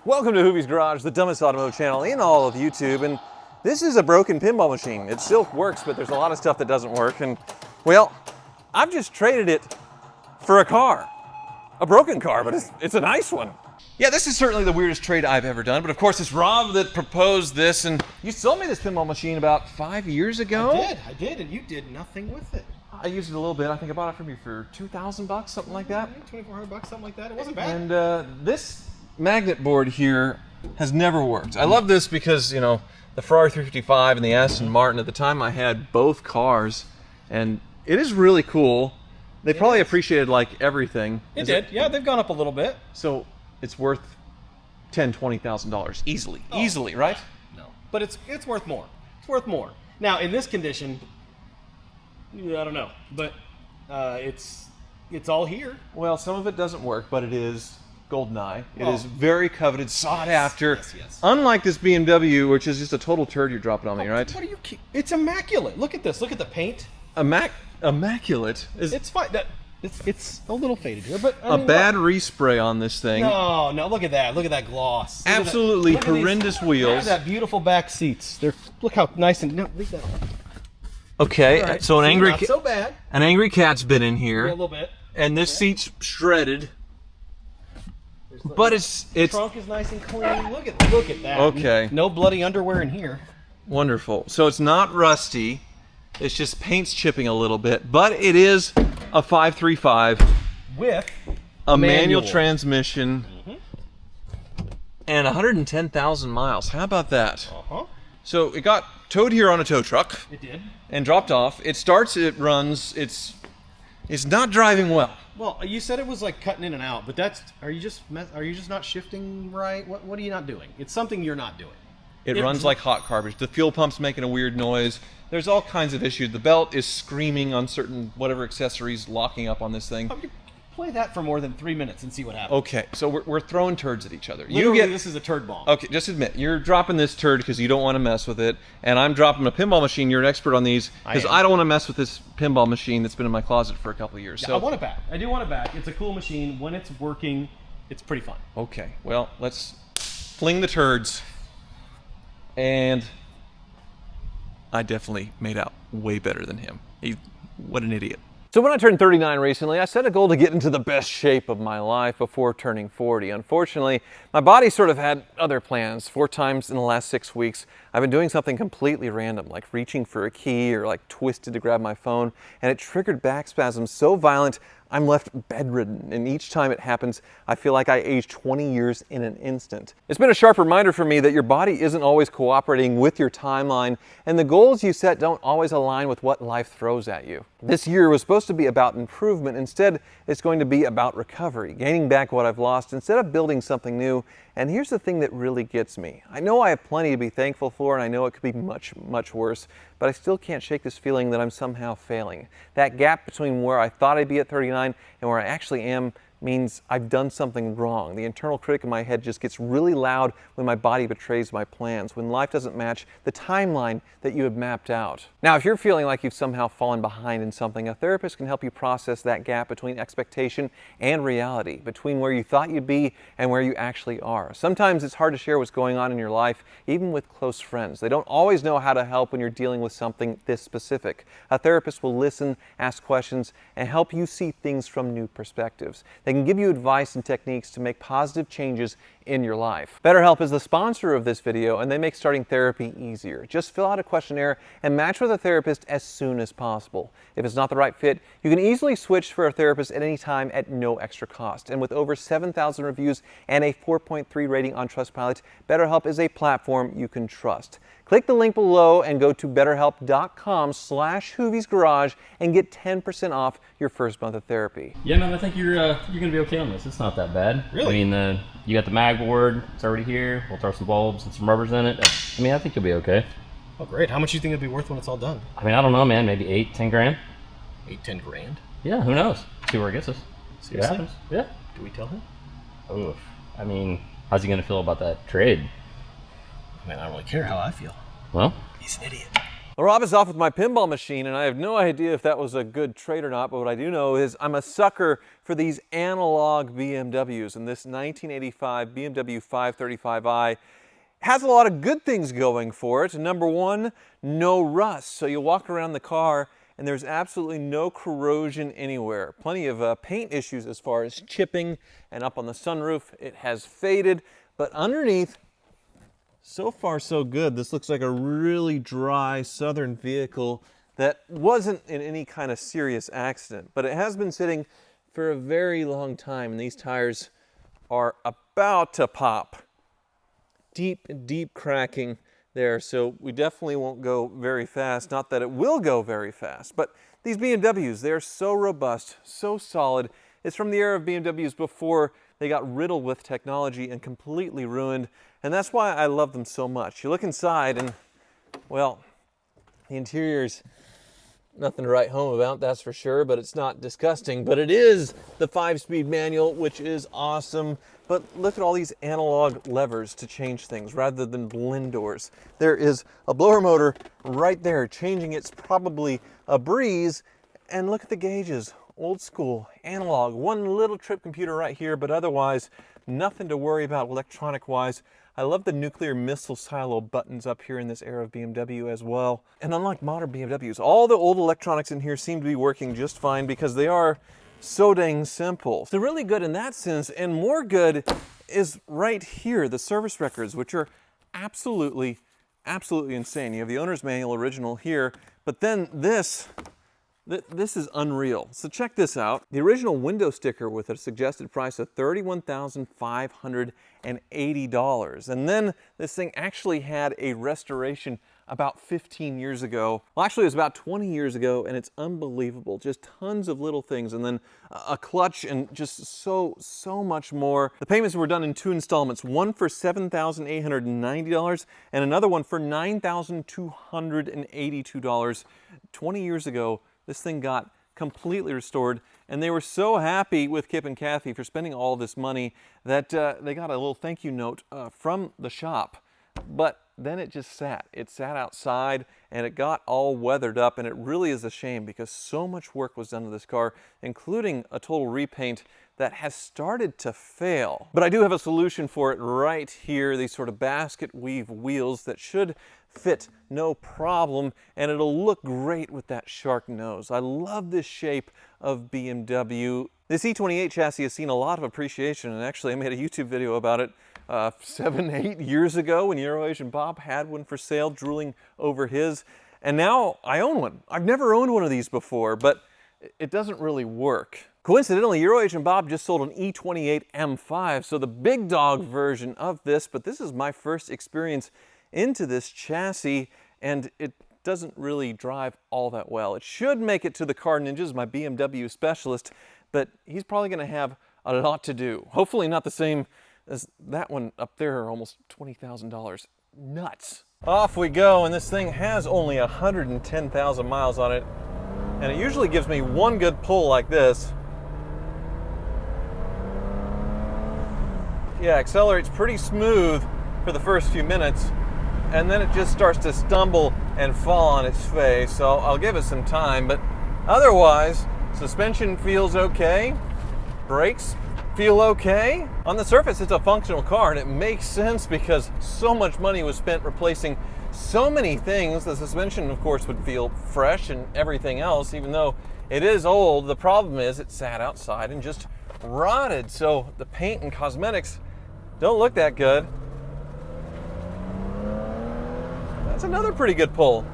Welcome to Hoovie's Garage, the dumbest automotive channel in all of YouTube, and this is a broken pinball machine. It still works, but there's a lot of stuff that doesn't work, and well, I've just traded it for a car. A broken car, but it's a nice one. Yeah, this is certainly the weirdest trade I've ever done, but of course it's Rob that proposed this, and you sold me this pinball machine about 5 years ago? I did, and you did nothing with it. I used it a little bit. I think I bought it from you for $2,000, something like that. $2,400, something like that. It wasn't bad. And this magnet board here has never worked. I love this because, you know, the Ferrari 355 and the Aston Martin, at the time I had both cars, and it is really cool. They probably appreciated like everything. It did. Yeah, they've gone up a little bit. So it's worth $10,000-$20,000 easily. Oh, easily, right? No. But it's worth more. It's worth more. Now, in this condition, I don't know, but it's all here. Well, some of it doesn't work, but it is GoldenEye. It is very coveted, sought after. Yes. Unlike this BMW, which is just a total turd you're dropping on me, right? What are you? It's immaculate. Look at this. Look at the paint. Immaculate. It's fine. It's a little faded here, but I mean, a bad respray on this thing. No, look at that. Look at that gloss. Look Absolutely at that. horrendous wheels. Look at that beautiful back seats. Look how nice and leave that. Okay, right. so not so bad. An angry cat's been in here. Yeah, a little bit. And this seat's shredded. But it's trunk is nice and clean. Look at that. Okay. No bloody underwear in here. Wonderful. So it's not rusty. It's just paint's chipping a little bit, but it is a 535 with a manual transmission and 110,000 miles. How about that? So it got towed here on a tow truck. It did. And dropped off. It starts, it runs, it's not driving well. Well, you said it was like cutting in and out, but are you just not shifting right? What are you not doing? It's something you're not doing. It runs like hot garbage. The fuel pump's making a weird noise. There's all kinds of issues. The belt is screaming on certain whatever accessories locking up on this thing. Play that for more than 3 minutes and see what happens. Okay, so we're throwing turds at each other. This is a turd bomb. Okay, just admit, you're dropping this turd because you don't want to mess with it, and I'm dropping a pinball machine. You're an expert on these because I don't want to mess with this pinball machine that's been in my closet for a couple of years. Yeah, so I want it back. I do want it back. It's a cool machine. When it's working, it's pretty fun. Okay, well, let's fling the turds. And I definitely made out way better than him. What an idiot. So when I turned 39 recently, I set a goal to get into the best shape of my life before turning 40. Unfortunately, my body sort of had other plans. 4 times in the last 6 weeks, I've been doing something completely random, like reaching for a key or like twisted to grab my phone, and it triggered back spasms so violent I'm left bedridden, and each time it happens, I feel like I aged 20 years in an instant. It's been a sharp reminder for me that your body isn't always cooperating with your timeline, and the goals you set don't always align with what life throws at you. This year was supposed to be about improvement. Instead, it's going to be about recovery, gaining back what I've lost instead of building something new. And here's the thing that really gets me. I know I have plenty to be thankful for, and I know it could be much, much worse, but I still can't shake this feeling that I'm somehow failing. That gap between where I thought I'd be at 39 and where I actually am means I've done something wrong. The internal critic in my head just gets really loud when my body betrays my plans, when life doesn't match the timeline that you have mapped out. Now, if you're feeling like you've somehow fallen behind in something, a therapist can help you process that gap between expectation and reality, between where you thought you'd be and where you actually are. Sometimes it's hard to share what's going on in your life, even with close friends. They don't always know how to help when you're dealing with something this specific. A therapist will listen, ask questions, and help you see things from new perspectives. They can give you advice and techniques to make positive changes in your life. BetterHelp is the sponsor of this video, and they make starting therapy easier. Just fill out a questionnaire and match with a therapist as soon as possible. If it's not the right fit, you can easily switch for a therapist at any time at no extra cost. And with over 7,000 reviews and a 4.3 rating on Trustpilot, BetterHelp is a platform you can trust. Click the link below and go to betterhelp.com/HooviesGarage and get 10% off your first month of therapy. Yeah, man, I think you're gonna be okay on this. It's not that bad. Really? I mean, you got the mag board. It's already here. We'll throw some bulbs and some rubbers in it. I mean, I think you'll be okay. Oh, great. How much do you think it'll be worth when it's all done? I mean, I don't know, man. Maybe 8-10 grand. 8-10 grand? Yeah, who knows? See where it gets us. See what Seriously? happens. Yeah. Do we tell him? Oof. I mean, how's he gonna feel about that trade? I mean, I don't really care how I feel. Well, he's an idiot. Well, Rob is off with my pinball machine, and I have no idea if that was a good trade or not, but what I do know is I'm a sucker for these analog BMWs, and this 1985 BMW 535i has a lot of good things going for it. Number one, no rust. So you walk around the car and there's absolutely no corrosion anywhere. Plenty of paint issues as far as chipping, and up on the sunroof it has faded, but underneath, so far so good. This looks like a really dry southern vehicle that wasn't in any kind of serious accident, but it has been sitting for a very long time, and these tires are about to pop. Deep cracking there, so we definitely won't go very fast. Not that it will go very fast, but these BMWs, they're so robust, so solid. It's from the era of BMWs before they got riddled with technology and completely ruined, and that's why I love them so much. You look inside and, well, the interior's nothing to write home about, that's for sure, but it's not disgusting. But it is the 5-speed manual, which is awesome. But look at all these analog levers to change things rather than blend doors. There is a blower motor right there changing. It's probably a breeze. And look at the gauges, old school, analog. One little trip computer right here, but otherwise nothing to worry about electronic-wise. I love the nuclear missile silo buttons up here in this era of BMW as well. And unlike modern BMWs, all the old electronics in here seem to be working just fine because they are so dang simple. So really good in that sense, and more good is right here, the service records, which are absolutely insane. You have the owner's manual original here, but then this is unreal. So check this out. The original window sticker with a suggested price of $31,580. And then this thing actually had a restoration about 15 years ago. Well, actually it was about 20 years ago, and it's unbelievable. Just tons of little things, and then a clutch, and just so much more. The payments were done in 2 installments, one for $7,890 and another one for $9,282. 20 years ago, this thing got completely restored, and they were so happy with Kip and Kathy for spending all this money that they got a little thank you note from the shop. But then it just sat. It sat outside and it got all weathered up, and it really is a shame because so much work was done to this car, including a total repaint that has started to fail. But I do have a solution for it right here, these sort of basket weave wheels that should fit no problem, and it'll look great with that shark nose. I love this shape of BMW. This E28 chassis has seen a lot of appreciation, and actually I made a YouTube video about it 7-8 years ago when Euro-Asian Bob had one for sale, drooling over his, and now I own one. I've never owned one of these before, but it doesn't really work. Coincidentally, Euro-Asian Bob just sold an E28 M5, so the big dog version of this, but this is my first experience into this chassis, and it doesn't really drive all that well. It should make it to the Car Ninjas, my BMW specialist, but he's probably going to have a lot to do. Hopefully not the same as that one up there, almost $20,000. Nuts. Off we go, and this thing has only 110,000 miles on it, and it usually gives me one good pull like this. Yeah, accelerates pretty smooth for the first few minutes, and then it just starts to stumble and fall on its face, so I'll give it some time. But otherwise, suspension feels okay, brakes feel okay. On the surface, it's a functional car, and it makes sense because so much money was spent replacing so many things. The suspension, of course, would feel fresh and everything else, even though it is old. The problem is it sat outside and just rotted, so the paint and cosmetics don't look that good. That's another pretty good pull.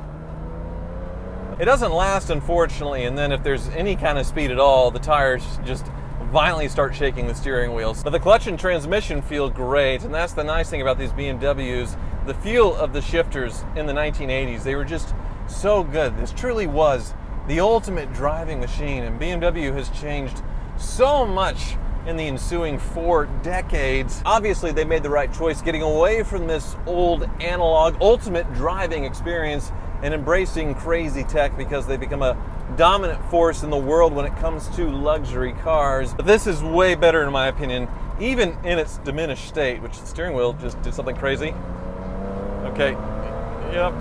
It doesn't last, unfortunately, and then if there's any kind of speed at all, the tires just violently start shaking the steering wheels. But the clutch and transmission feel great, and that's the nice thing about these BMWs. The feel of the shifters in the 1980s, they were just so good. This truly was the ultimate driving machine, and BMW has changed so much in the ensuing 4 decades. Obviously, they made the right choice getting away from this old analog ultimate driving experience and embracing crazy tech because they become a dominant force in the world when it comes to luxury cars. But this is way better in my opinion, even in its diminished state, which the steering wheel just did something crazy. Okay, yep.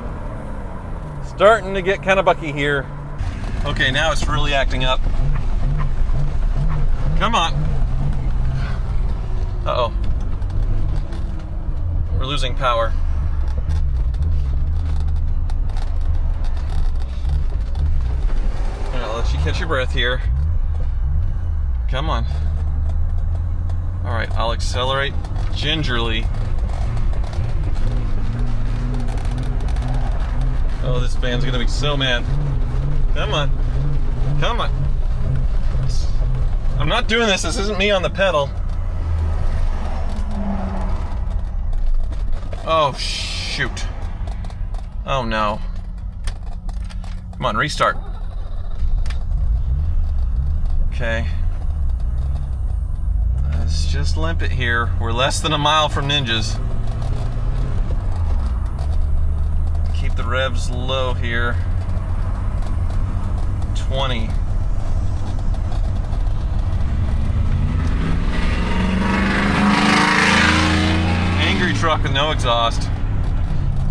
Starting to get kind of bucky here. Okay, now it's really acting up. Come on. Uh-oh. We're losing power. All right, I'll let you catch your breath here. Come on. All right, I'll accelerate gingerly. Oh, this van's gonna be so mad. Come on. Come on. I'm not doing this. This isn't me on the pedal. Oh, shoot. Oh, no. Come on, restart. Okay. Let's just limp it here. We're less than a mile from Ninjas. Keep the revs low here. 20. Angry truck with no exhaust.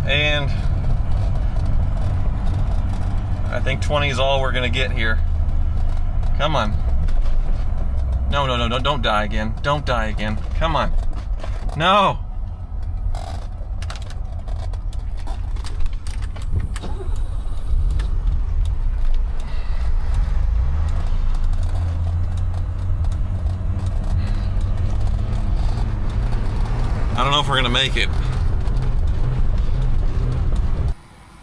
And I think 20 is all we're gonna get here. Come on. No, no, no, no, don't die again. Don't die again. Come on. No. I don't know if we're gonna make it.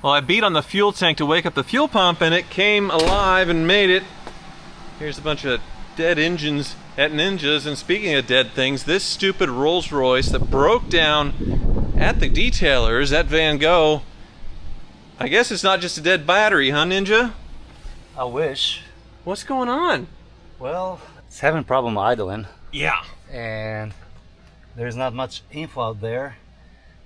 Well, I beat on the fuel tank to wake up the fuel pump and it came alive and made it. Here's a bunch of dead engines at Ninjas, and speaking of dead things, this stupid Rolls Royce that broke down at the detailers at Van Gogh, I guess it's not just a dead battery, huh, Ninja? I wish. What's going on? Well, it's having problem idling, Yeah. and there's not much info out there.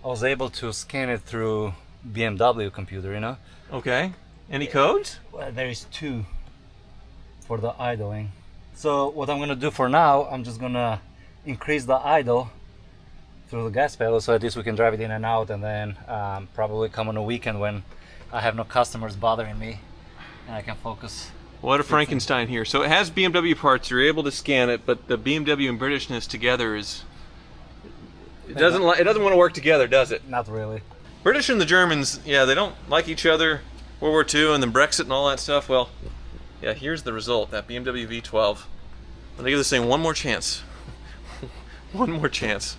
I was able to scan it through BMW computer, you know. Okay. Any codes? Well, there is 2 for the idling. So what I'm gonna do for now, I'm just gonna increase the idle through the gas pedal, so at least we can drive it in and out, and then probably come on a weekend when I have no customers bothering me and I can focus. What a Frankenstein here. So it has BMW parts, you're able to scan it, but the BMW and Britishness together is... It doesn't want to work together, does it? Not really. British and the Germans, yeah, they don't like each other. World War II and then Brexit and all that stuff. Well, yeah, here's the result, that BMW V12. I'm gonna give this thing one more chance. One more chance.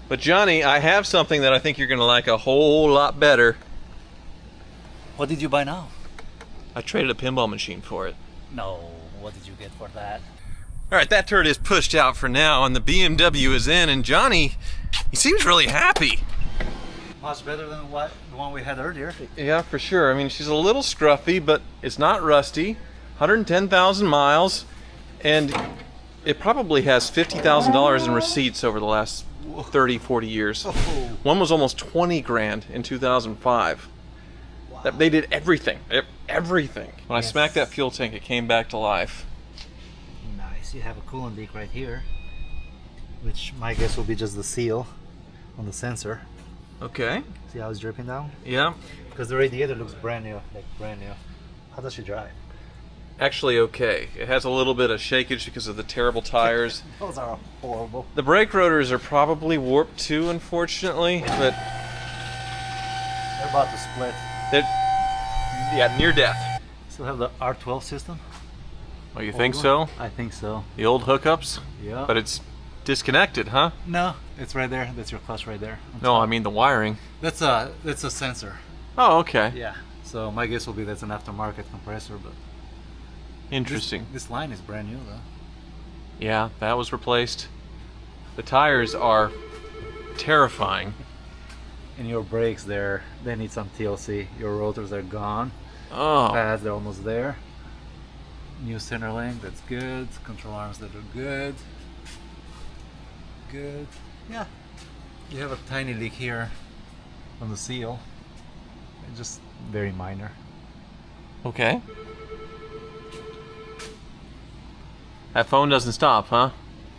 But Johnny, I have something that I think you're gonna like a whole lot better. What did you buy now? I traded a pinball machine for it. No, what did you get for that? All right, that turd is pushed out for now and the BMW is in, and Johnny, he seems really happy. Much better than the one we had earlier. Yeah, for sure. I mean, she's a little scruffy, but it's not rusty. 110,000 miles, and it probably has $50,000 in receipts over the last 30, 40 years. Oh. One was almost 20 grand in 2005. Wow. They did everything, everything. When I Yes. smacked that fuel tank, it came back to life. Nice, you have a coolant leak right here, which my guess will be just the seal on the sensor. Okay, See how it's dripping down? yeah. Because the radiator looks brand new, like brand new. How does she drive? Actually okay. It has a little bit of shakage because of the terrible tires. Those are horrible. The brake rotors are probably warped too, unfortunately, but They're about to split. they're, yeah, near death. Still have the R12 system? Oh, you think Old so? one? I think so. The old hookups? Yeah. But it's disconnected, huh? No, it's right there. That's your clutch right there. No, I mean the wiring. That's a sensor. Oh, okay. Yeah. So my guess will be that's an aftermarket compressor, but Interesting. this line is brand new though. Yeah, that was replaced. The tires are terrifying. And your brakes there, they need some TLC. Your rotors are gone. Oh, Pads, they're almost there. New center link, that's good. Control arms that are good. Good. Yeah. You have a tiny leak here on the seal. It's just very minor. okay. That phone doesn't stop, huh?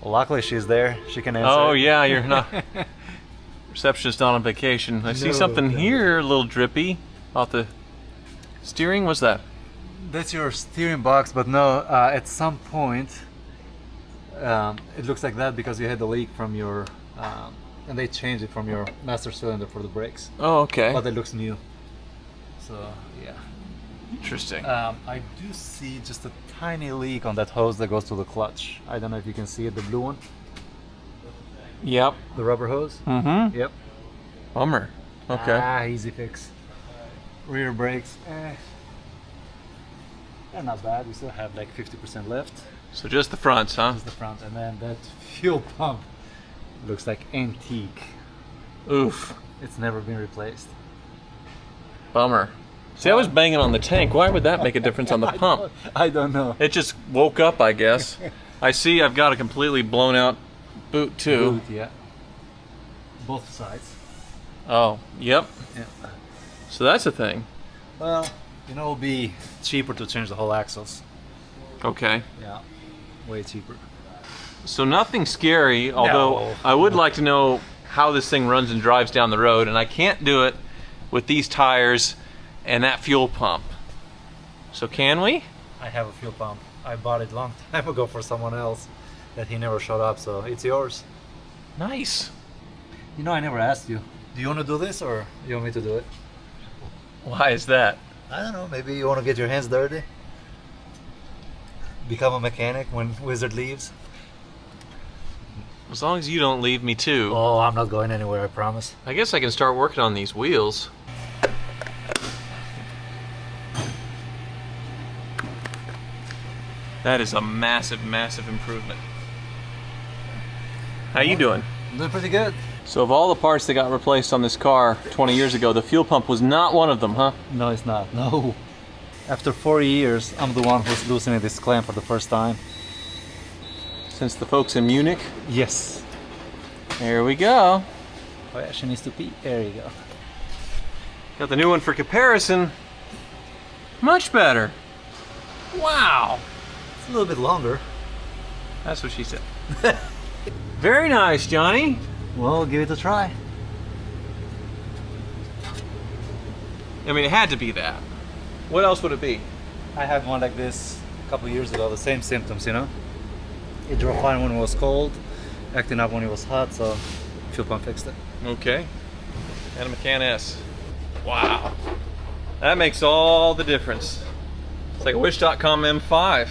Well, luckily she's there. She can answer. Oh, yeah, you're not. Receptionist not on vacation. I see No, something no. here, a little drippy. I'll have to Steering, what's that? That's your steering box, but no, at some point it looks like that because you had the leak from your, and they changed it from your master cylinder for the brakes. Oh, okay. But it looks new. So, yeah. Interesting. I do see just a tiny leak on that hose that goes to the clutch. I don't know if you can see it, the blue one. Yep. The rubber hose? Mm-hmm. Yep. Bummer. Okay. Easy fix. Rear brakes, they're not bad. We still have like 50% left. So just the fronts, huh? Just the front, and then that fuel pump looks like antique. Oof. It's never been replaced. Bummer. See, I was banging on the tank. Why would that make a difference on the pump? I don't know. It just woke up, I guess. I see I've got a completely blown out boot too. Boot, yeah. Both sides. Oh, yep. Yeah. So that's a thing. Well, you know, it'll be cheaper to change the whole axles. Okay. Yeah. Way cheaper. So nothing scary, although No. I would like to know how this thing runs and drives down the road, and I can't do it with these tires and that fuel pump. So can we? I have a fuel pump. I bought it long time ago for someone else that he never showed up, so it's yours. Nice. You know, I never asked you. Do you want to do this or you want me to do it? Why is that? I don't know, maybe you want to get your hands dirty? Become a mechanic when Wizard leaves? As long as you don't leave me too. Oh, I'm not going anywhere, I promise. I guess I can start working on these wheels. That is a massive, massive improvement. How you doing? I'm doing pretty good. So of all the parts that got replaced on this car 20 years ago, the fuel pump was not one of them, huh? No, it's not. No. After 40 years, I'm the one who's loosening this clamp for the first time. Since the folks in Munich. Yes. There we go. Oh yeah, she needs to pee. There you go. Got the new one for comparison. Much better. Wow. It's a little bit longer. That's what she said. Very nice, Johnny. Well, give it a try. I mean, it had to be that. What else would it be? I had one like this a couple years ago, the same symptoms, you know? It drove fine when it was cold, acting up when it was hot, so fuel pump fixed it. Okay. And a Macan S. Wow. That makes all the difference. It's like a Wish.com M5.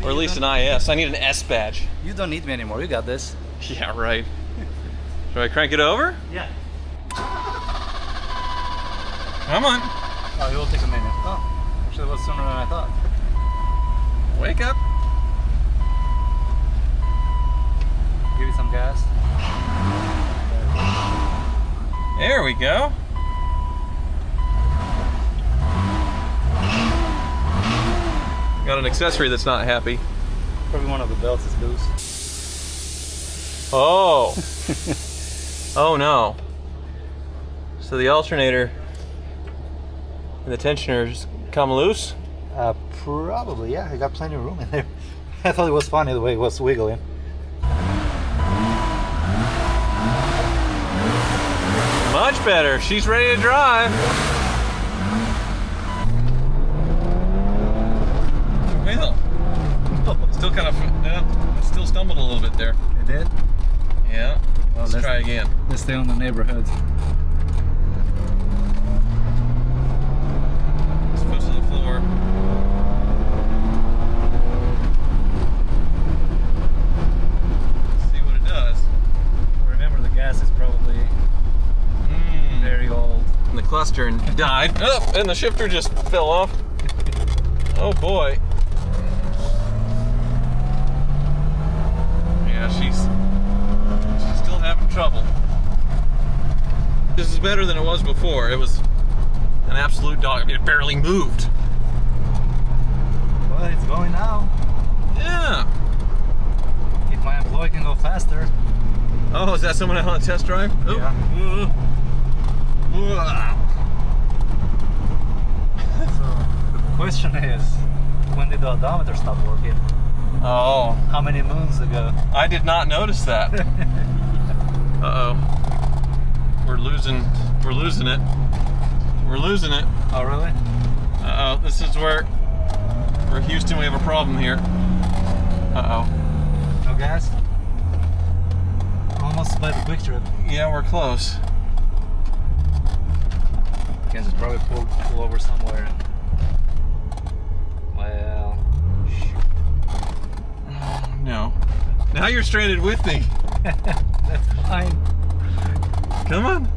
Or at least an IS. I need an S badge. You don't need me anymore, you got this. Yeah, right. Should I crank it over? Yeah. Come on. Oh, it will take a minute. Oh, actually it was sooner than I thought. Wake up. Give it some gas. There we go. Got an accessory that's not happy. Probably one of the belts is loose. Oh. Oh no. So the alternator and the tensioners come loose? Probably, yeah. I got plenty of room in there. I thought it was funny the way it was wiggling. Much better. She's ready to drive. Well, still kind of, still stumbled a little bit there. It did? Yeah. Well, Let's try again. Let's stay on the neighborhood. Let's foot to the floor. Let's see what it does. Remember, the gas is probably very old. And the cluster died. Oh, and the shifter just fell off. Oh boy. Yeah, she's still having trouble. This is better than it was before. It was an absolute dog. It barely moved. Well, it's going now. Yeah. If my employee can go faster. Oh, is that someone out on a test drive? Oh. Yeah. So the question is, when did the odometer stop working? Oh, How many moons ago? I did not notice that. Uh-oh. We're losing it. We're losing it. Oh, really? Uh-oh, this is where Houston, we have a problem here. Uh-oh. No gas? Almost by the quick trip. Yeah, we're close. Kansas probably pull over somewhere. Well, shoot. Oh, no. Now you're stranded with me. That's fine. Come on.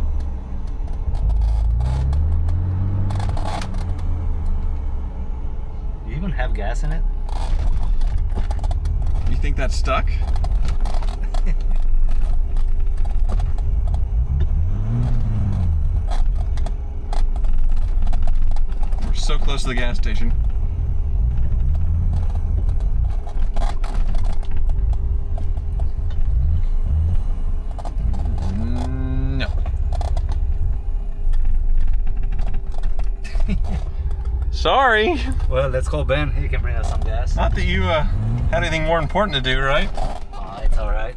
You even have gas in it? You think that's stuck? We're so close to the gas station. No. Sorry. Well, let's call Ben. He can bring us some gas. Not that you had anything more important to do, right? It's alright.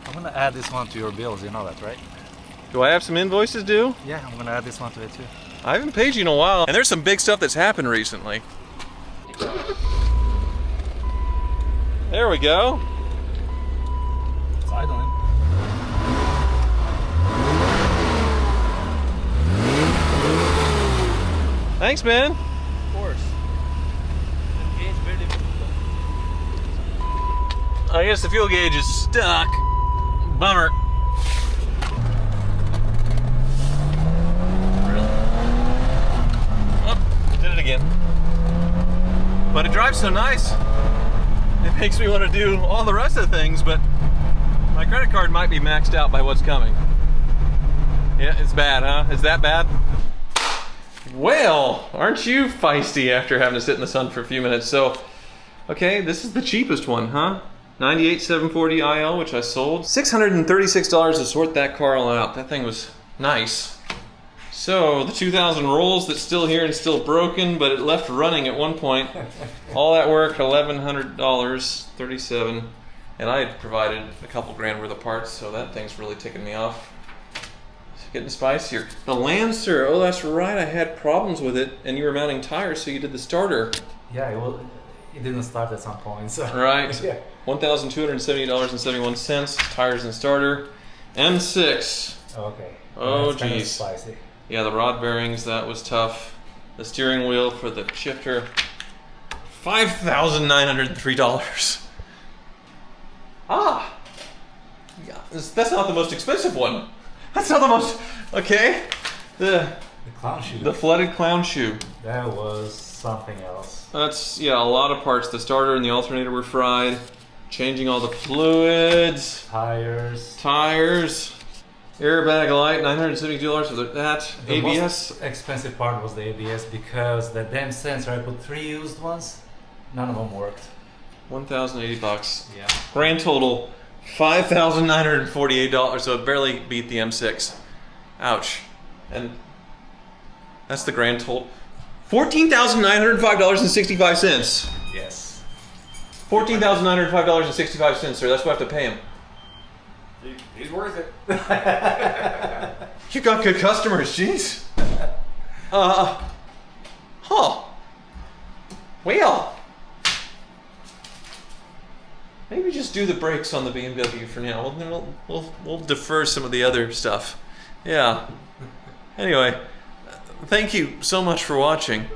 I'm gonna add this one to your bills, you know that, right? Do I have some invoices due? Yeah, I'm gonna add this one to it too. I haven't paid you in a while. And there's some big stuff that's happened recently. There we go. It's idling. Thanks, man. Of course. The gauge barely moved. I guess the fuel gauge is stuck. Bummer. Oh, did it again. But it drives so nice. It makes me want to do all the rest of the things, but my credit card might be maxed out by what's coming. Yeah, it's bad, huh? Is that bad? Well, aren't you feisty after having to sit in the sun for a few minutes? So, okay, this is the cheapest one, huh? 98 IL, which I sold. $636 to sort that car all out. That thing was nice. So, the 2000 rolls that's still here and still broken, but it left running at one point. All that work, $1,100, 37. And I had provided a couple grand worth of parts, so that thing's really ticking me off. Getting spicier. The Lancer, oh that's right, I had problems with it and you were mounting tires, so you did the starter. Yeah, it didn't start at some point, so. Right. Yeah. $1,270.71, tires and starter. M6. Okay. Oh That's kind of geez. spicy. Yeah, the rod bearings, that was tough. The steering wheel for the shifter, $5,903. Ah! Yeah, that's not the most expensive one. That's not the most, okay. The clown shoe. The flooded clown shoe. That was something else. That's, yeah, a lot of parts. The starter and the alternator were fried. Changing all the fluids. Tires. Airbag light, $972 for that. The ABS. most expensive part was the ABS because the damn sensor, I put 3 used ones. None of them worked. $1,080. Yeah. Grand total, $5,948, so it barely beat the M6. Ouch. And that's the grand total. $14,905.65. Yes. $14,905.65, sir. That's what I have to pay him. He's worth it. You got good customers, jeez. Huh. Well. Maybe just do the brakes on the BMW for now. We'll defer some of the other stuff. Yeah. Anyway, thank you so much for watching.